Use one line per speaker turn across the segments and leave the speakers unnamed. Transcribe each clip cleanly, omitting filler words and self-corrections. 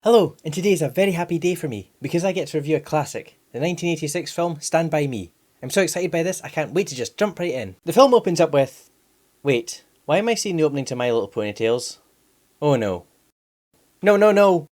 Hello, and today is a very happy day for me because I get to review a classic, the 1986 film Stand By Me. I'm so excited by this, I can't wait to just jump right in. The film opens up with... Wait, why am I seeing the opening to My Little Ponytails? Oh no. No, no, no!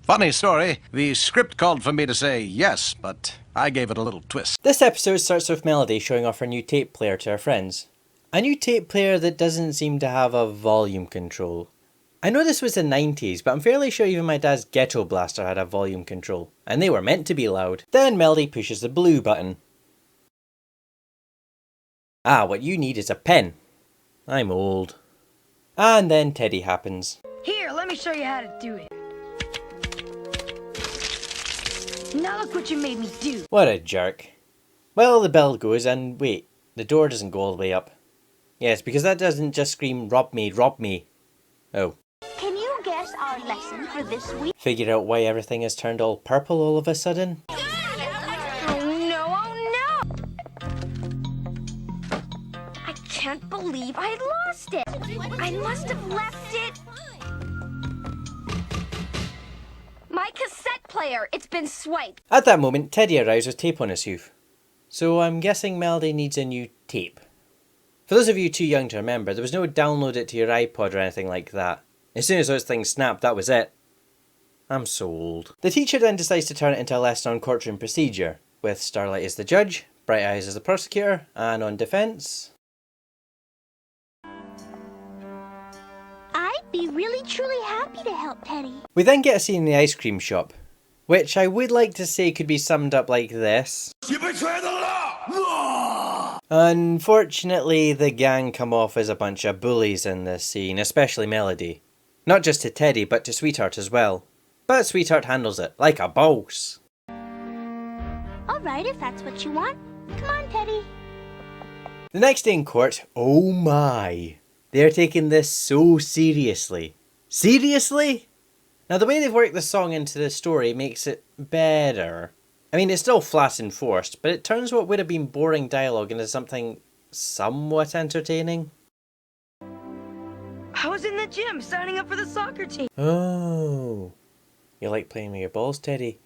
Funny story, the script called for me to say yes, but I gave it a little twist.
This episode starts with Melody showing off her new tape player to her friends. A new tape player that doesn't seem to have a volume control. I know this was the 90s, but I'm fairly sure even my dad's Ghetto Blaster had a volume control, and they were meant to be loud. Then Melody pushes the blue button. Ah, what you need is a pen. I'm old. And then Teddy happens.
Here, let me show you how to do it. Now look what you made me do.
What a jerk. Well, the bell goes and wait, the door doesn't go all the way up. Yes, because that doesn't just scream, rob me, rob me. Oh.
Can you guess our lesson for this week?
Figure out why everything has turned all purple all of a sudden?
Oh no! I can't believe I lost it. I must have left it. My cassette player, it's been swiped.
At that moment, Teddy arrives with tape on his hoof. So I'm guessing Melody needs a new tape. For those of you too young to remember, there was no download it to your iPod or anything like that. As soon as those things snapped, that was it. I'm so old. The teacher then decides to turn it into a lesson on courtroom procedure, with Starlight as the judge, Bright Eyes as the prosecutor, and on defence...
I'd be really truly happy to help Teddy.
We then get a scene in the ice cream shop, which I would like to say could be summed up like this.
You betray the law!
Unfortunately, the gang come off as a bunch of bullies in this scene, especially Melody. Not just to Teddy, but to Sweetheart as well. But Sweetheart handles it like a boss.
Alright, if that's what you want. Come on, Teddy.
The next day in court, oh my, they're taking this so seriously. Seriously? Now the way they've worked the song into the story makes it better. I mean, it's still flat and forced, but it turns what would have been boring dialogue into something somewhat entertaining.
I was in the gym signing up for the soccer team.
Oh, you like playing with your balls, Teddy?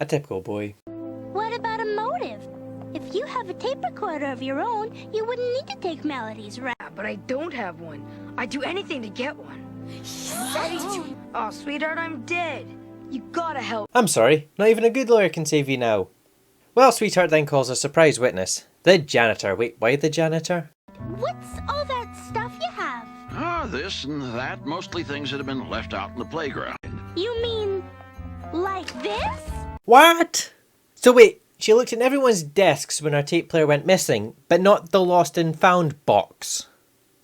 A typical boy.
What about a motive? If you have a tape recorder of your own, you wouldn't need to take Melody's, right?
But I don't have one. I'd do anything to get one. Oh, sweetheart, I'm dead. You gotta help.
I'm sorry, not even a good lawyer can save you now. Well, Sweetheart then calls a surprise witness. The janitor. Wait, why the janitor?
What's all that stuff you have?
This and that. Mostly things that have been left out in the playground.
You mean, like this?
What? So wait, she looked in everyone's desks when her tape player went missing, but not the lost and found box.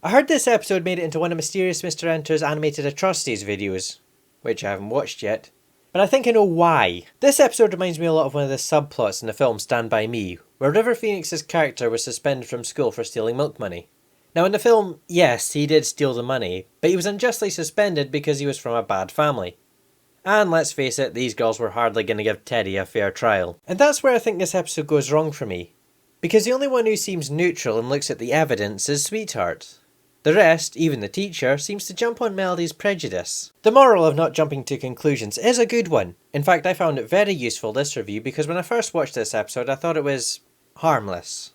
I heard this episode made it into one of Mysterious Mr. Enter's animated atrocities videos, which I haven't watched yet. But I think I know why. This episode reminds me a lot of one of the subplots in the film Stand By Me, where River Phoenix's character was suspended from school for stealing milk money. Now in the film, yes, he did steal the money, but he was unjustly suspended because he was from a bad family. And let's face it, these girls were hardly going to give Teddy a fair trial. And that's where I think this episode goes wrong for me. Because the only one who seems neutral and looks at the evidence is Sweetheart. The rest, even the teacher, seems to jump on Melody's prejudice. The moral of not jumping to conclusions is a good one. In fact, I found it very useful this review because when I first watched this episode I thought it was harmless.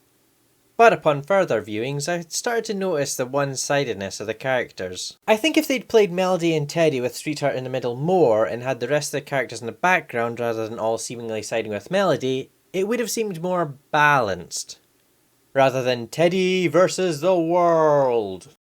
But upon further viewings I started to notice the one-sidedness of the characters. I think if they'd played Melody and Teddy with Sweetheart in the middle more and had the rest of the characters in the background rather than all seemingly siding with Melody, it would have seemed more balanced. Rather than Teddy versus the world.